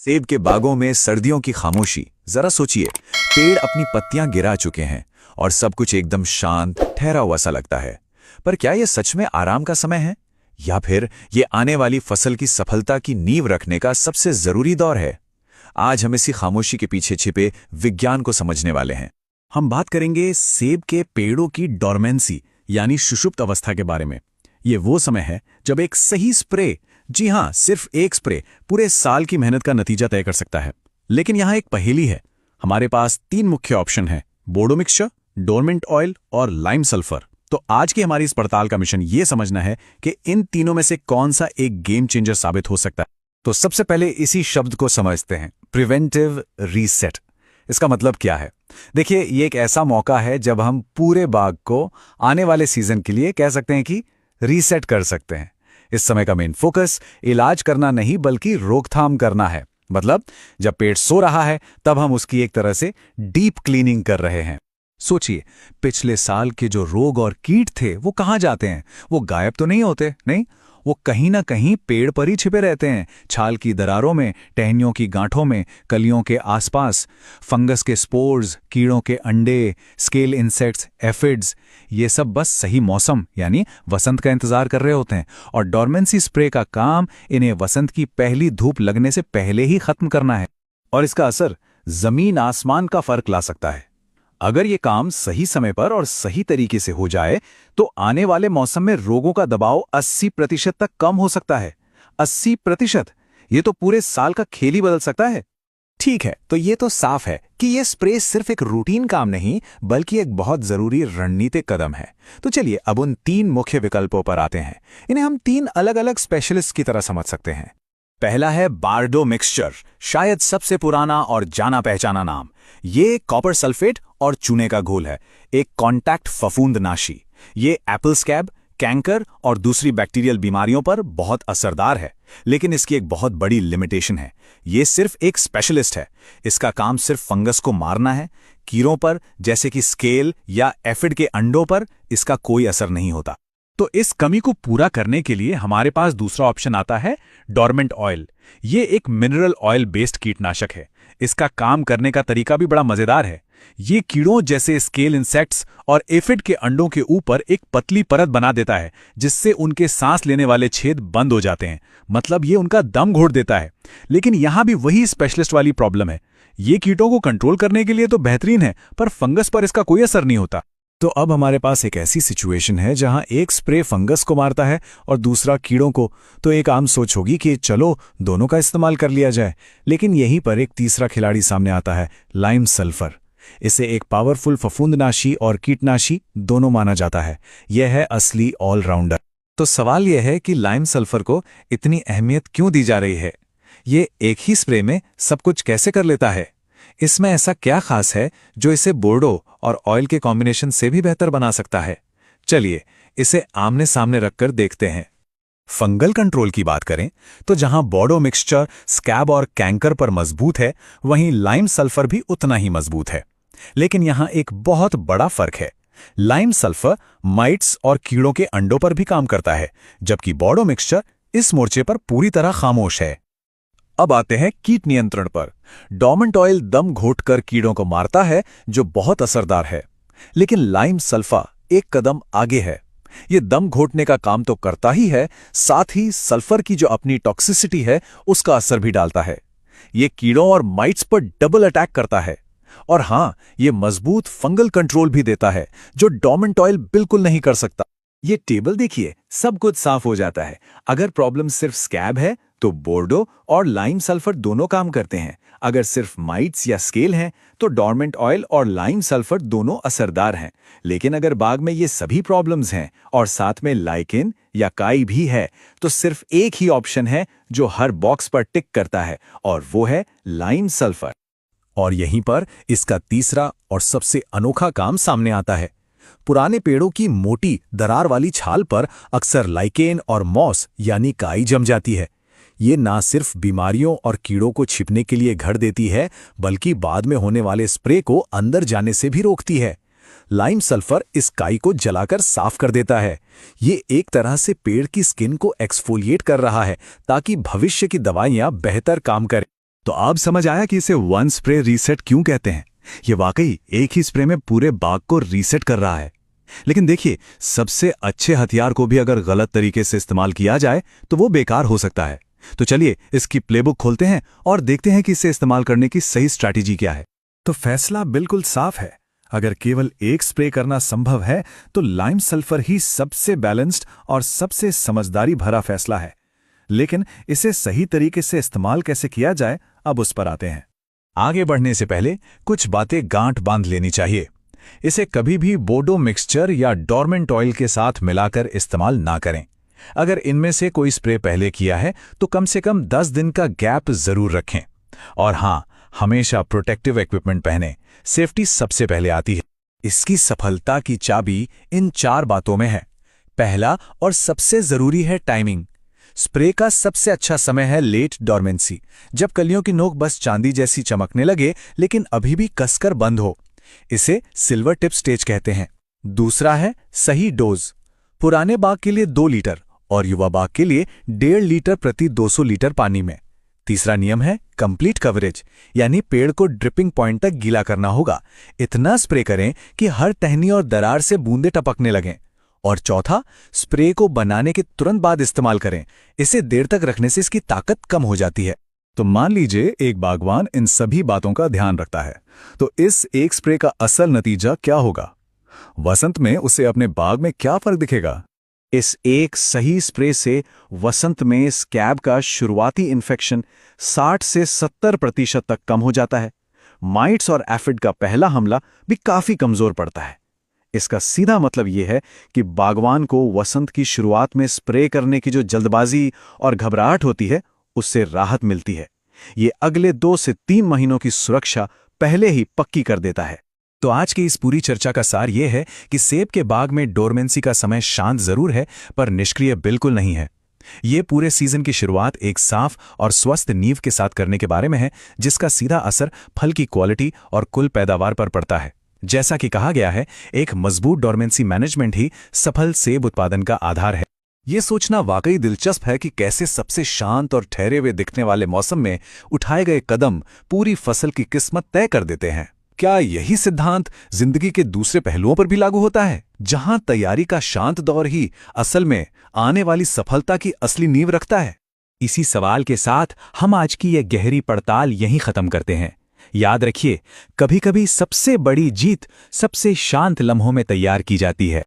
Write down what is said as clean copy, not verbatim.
सेब के बागों में सर्दियों की खामोशी। जरा सोचिए, पेड़ अपनी पत्तियां गिरा चुके हैं और सब कुछ एकदम शांत ठहरा हुआ सा लगता है। पर क्या यह सच में आराम का समय है, या फिर ये आने वाली फसल की सफलता की नींव रखने का सबसे जरूरी दौर है? आज हम इसी खामोशी के पीछे छिपे विज्ञान को समझने वाले हैं। हम बात करेंगे सेब के पेड़ों की डॉर्मेंसी यानी सुषुप्त अवस्था के बारे में। ये वो समय है जब एक सही स्प्रे, जी हां, सिर्फ एक स्प्रे पूरे साल की मेहनत का नतीजा तय कर सकता है। लेकिन यहां एक पहेली है। हमारे पास 3 मुख्य ऑप्शन हैं: बोर्डो मिक्सचर, डोरमेंट ऑयल और लाइम सल्फर। तो आज की हमारी इस पड़ताल का मिशन ये समझना है कि इन तीनों में से कौन सा एक गेम चेंजर साबित हो सकता है। तो सबसे पहले इसी शब्द को समझते हैं, प्रिवेंटिव रीसेट। इसका मतलब क्या है? देखिए, ये एक ऐसा मौका है जब हम पूरे बाग को आने वाले सीजन के लिए कह सकते हैं कि रीसेट कर सकते हैं। इस समय का मेन फोकस इलाज करना नहीं बल्कि रोकथाम करना है। मतलब जब पेड़ सो रहा है तब हम उसकी एक तरह से डीप क्लीनिंग कर रहे हैं। सोचिए, पिछले साल के जो रोग और कीट थे वो कहाँ जाते हैं? वो गायब तो नहीं होते, नहीं, वो कहीं ना कहीं पेड़ पर ही छिपे रहते हैं। छाल की दरारों में, टहनियों की गांठों में, कलियों के आसपास। फंगस के स्पोर्स, कीड़ों के अंडे, स्केल इंसेक्ट्स, एफिड्स, ये सब बस सही मौसम यानी वसंत का इंतजार कर रहे होते हैं। और डॉर्मेंसी स्प्रे का काम इन्हें वसंत की पहली धूप लगने से पहले ही खत्म करना है। और इसका असर जमीन आसमान का फर्क ला सकता है। अगर ये काम सही समय पर और सही तरीके से हो जाए तो आने वाले मौसम में रोगों का दबाव 80% तक कम हो सकता है। 80%! ये तो पूरे साल का खेल ही बदल सकता है। ठीक है, तो ये तो साफ है कि ये स्प्रे सिर्फ एक रूटीन काम नहीं बल्कि एक बहुत जरूरी रणनीतिक कदम है। तो चलिए अब उन 3 मुख्य विकल्पों पर आते हैं। इन्हें हम 3 अलग अलग स्पेशलिस्ट की तरह समझ सकते हैं। पहला है बोर्डो मिक्सचर, शायद सबसे पुराना और जाना पहचाना नाम। ये कॉपर सल्फेट और चूने का घोल है, एक कॉन्टैक्ट फफूंदनाशी। ये एप्पल स्कैब, कैंकर और दूसरी बैक्टीरियल बीमारियों पर बहुत असरदार है। लेकिन इसकी एक बहुत बड़ी लिमिटेशन है, ये सिर्फ एक स्पेशलिस्ट है। इसका काम सिर्फ फंगस को मारना है। कीड़ों पर जैसे कि स्केल या एफिड के अंडों पर इसका कोई असर नहीं होता। तो इस कमी को पूरा करने के लिए हमारे पास दूसरा ऑप्शन आता है डोरमेंट ऑयल। ये एक मिनरल ऑयल बेस्ड कीटनाशक है। इसका काम करने का तरीका भी बड़ा मजेदार है। ये कीड़ों जैसे स्केल इंसेक्ट्स और एफिड के अंडों के ऊपर एक पतली परत बना देता है जिससे उनके सांस लेने वाले छेद बंद हो जाते हैं। मतलब ये उनका दम घोट देता है। लेकिन यहां भी वही स्पेशलिस्ट वाली प्रॉब्लम है। ये कीटों को कंट्रोल करने के लिए तो बेहतरीन है, पर फंगस पर इसका कोई असर नहीं होता। तो अब हमारे पास एक ऐसी सिचुएशन है जहां एक स्प्रे फंगस को मारता है और दूसरा कीड़ों को। तो एक आम सोच होगी कि चलो दोनों का इस्तेमाल कर लिया जाए। लेकिन यहीं पर एक तीसरा खिलाड़ी सामने आता है, लाइम सल्फर। इसे एक पावरफुल फफूंदनाशी और कीटनाशी दोनों माना जाता है। यह है असली ऑलराउंडर। तो सवाल यह है कि लाइम सल्फर को इतनी अहमियत क्यों दी जा रही है? ये एक ही स्प्रे में सब कुछ कैसे कर लेता है? इसमें ऐसा क्या खास है जो इसे बोर्डो और ऑयल के कॉम्बिनेशन से भी बेहतर बना सकता है? चलिए इसे आमने सामने रखकर देखते हैं। फंगल कंट्रोल की बात करें तो जहां बोर्डो मिक्सचर स्कैब और कैंकर पर मजबूत है, वहीं लाइम सल्फर भी उतना ही मजबूत है। लेकिन यहां एक बहुत बड़ा फर्क है। लाइम सल्फर माइट्स और कीड़ों के अंडों पर भी काम करता है, जबकि बोर्डो मिक्सचर इस मोर्चे पर पूरी तरह खामोश है। अब आते हैं कीट नियंत्रण पर। डोरमेंट ऑयल दम घोटकर कीड़ों को मारता है, जो बहुत असरदार है। लेकिन लाइम सल्फर एक कदम आगे है। यह दम घोटने का काम तो करता ही है, साथ ही सल्फर की जो अपनी टॉक्सिसिटी है उसका असर भी डालता है। यह कीड़ों और माइट्स पर डबल अटैक करता है। और हां, यह मजबूत फंगल कंट्रोल भी देता है, जो डोरमेंट ऑयल बिल्कुल नहीं कर सकता। ये टेबल देखिए, सब कुछ साफ हो जाता है। अगर प्रॉब्लम सिर्फ स्कैब है तो बोर्डो और लाइम सल्फर दोनों काम करते हैं। अगर सिर्फ माइट्स या स्केल हैं तो डोरमेंट ऑयल और लाइम सल्फर दोनों असरदार हैं। लेकिन अगर बाग में ये सभी प्रॉब्लम्स हैं और साथ में लाइकेन या काई भी है, तो सिर्फ एक ही ऑप्शन है जो हर बॉक्स पर टिक करता है, और वो है लाइम सल्फर। और यहीं पर इसका तीसरा और सबसे अनोखा काम सामने आता है। पुराने पेड़ों की मोटी दरार वाली छाल पर अक्सर लाइकेन और मॉस यानी काई जम जाती है। ये ना सिर्फ बीमारियों और कीड़ों को छिपने के लिए घर देती है, बल्कि बाद में होने वाले स्प्रे को अंदर जाने से भी रोकती है। लाइम सल्फर इस काई को जलाकर साफ कर देता है। ये एक तरह से पेड़ की स्किन को एक्सफोलिएट कर रहा है ताकि भविष्य की दवाइयां बेहतर काम करें। तो अब समझ आया कि इसे वन स्प्रे रीसेट क्यों कहते हैं। ये वाकई एक ही स्प्रे में पूरे बाग को रीसेट कर रहा है। लेकिन देखिए, सबसे अच्छे हथियार को भी अगर गलत तरीके से इस्तेमाल किया जाए तो वो बेकार हो सकता है। तो चलिए इसकी प्लेबुक खोलते हैं और देखते हैं कि इसे इस्तेमाल करने की सही स्ट्रैटेजी क्या है। तो फैसला बिल्कुल साफ है। अगर केवल एक स्प्रे करना संभव है तो लाइम सल्फर ही सबसे बैलेंस्ड और सबसे समझदारी भरा फैसला है। लेकिन इसे सही तरीके से इस्तेमाल कैसे किया जाए, अब उस पर आते हैं। आगे बढ़ने से पहले कुछ बातें गांठ बांध लेनी चाहिए। इसे कभी भी बोडो मिक्सचर या डोरमेंट ऑयल के साथ मिलाकर इस्तेमाल ना करें। अगर इनमें से कोई स्प्रे पहले किया है तो कम से कम 10 दिन का गैप जरूर रखें। और हाँ, हमेशा प्रोटेक्टिव इक्विपमेंट पहनें। सेफ्टी सबसे पहले आती है। इसकी सफलता की चाबी इन 4 बातों में है। पहला और सबसे जरूरी है टाइमिंग। स्प्रे का सबसे अच्छा समय है लेट डोरमेंसी, जब कलियों की नोक बस चांदी जैसी चमकने लगे लेकिन अभी भी कसकर बंद हो। इसे सिल्वर टिप स्टेज कहते हैं। दूसरा है सही डोज। पुराने बाग के लिए 2 लीटर और युवा बाग के लिए 1.5 लीटर प्रति 200 लीटर पानी में। तीसरा नियम है कंप्लीट कवरेज, यानी पेड़ को ड्रिपिंग पॉइंट तक गीला करना होगा। इतना स्प्रे करें कि हर टहनी और दरार से बूंदे टपकने लगें। और चौथा, स्प्रे को बनाने के तुरंत बाद इस्तेमाल करें। इसे देर तक रखने से इसकी ताकत कम हो जाती है। तो मान लीजिए एक बागवान इन सभी बातों का ध्यान रखता है, तो इस एक स्प्रे का असल नतीजा क्या होगा? वसंत में उसे अपने बाग में क्या फर्क दिखेगा? इस एक सही स्प्रे से वसंत में स्कैब का शुरुआती इन्फेक्शन 60 से 70% तक कम हो जाता है। माइट्स और एफिड का पहला हमला भी काफी कमजोर पड़ता है। इसका सीधा मतलब यह है कि बागवान को वसंत की शुरुआत में स्प्रे करने की जो जल्दबाजी और घबराहट होती है, उससे राहत मिलती है। ये अगले 2 से 3 महीनों की सुरक्षा पहले ही पक्की कर देता है। तो आज की इस पूरी चर्चा का सार यह है कि सेब के बाग में डोरमेंसी का समय शांत जरूर है, पर निष्क्रिय बिल्कुल नहीं है। ये पूरे सीजन की शुरुआत एक साफ और स्वस्थ नींव के साथ करने के बारे में है, जिसका सीधा असर फल की क्वालिटी और कुल पैदावार पर पड़ता है। जैसा कि कहा गया है, एक मजबूत डोरमेंसी मैनेजमेंट ही सफल सेब उत्पादन का आधार है। ये सोचना वाकई दिलचस्प है कि कैसे सबसे शांत और ठहरे हुए दिखने वाले मौसम में उठाए गए कदम पूरी फसल की किस्मत तय कर देते हैं। क्या यही सिद्धांत जिंदगी के दूसरे पहलुओं पर भी लागू होता है, जहां तैयारी का शांत दौर ही असल में आने वाली सफलता की असली नींव रखता है? इसी सवाल के साथ हम आज की यह गहरी पड़ताल यहीं खत्म करते हैं। याद रखिए, कभी-कभी सबसे बड़ी जीत सबसे शांत लम्हों में तैयार की जाती है।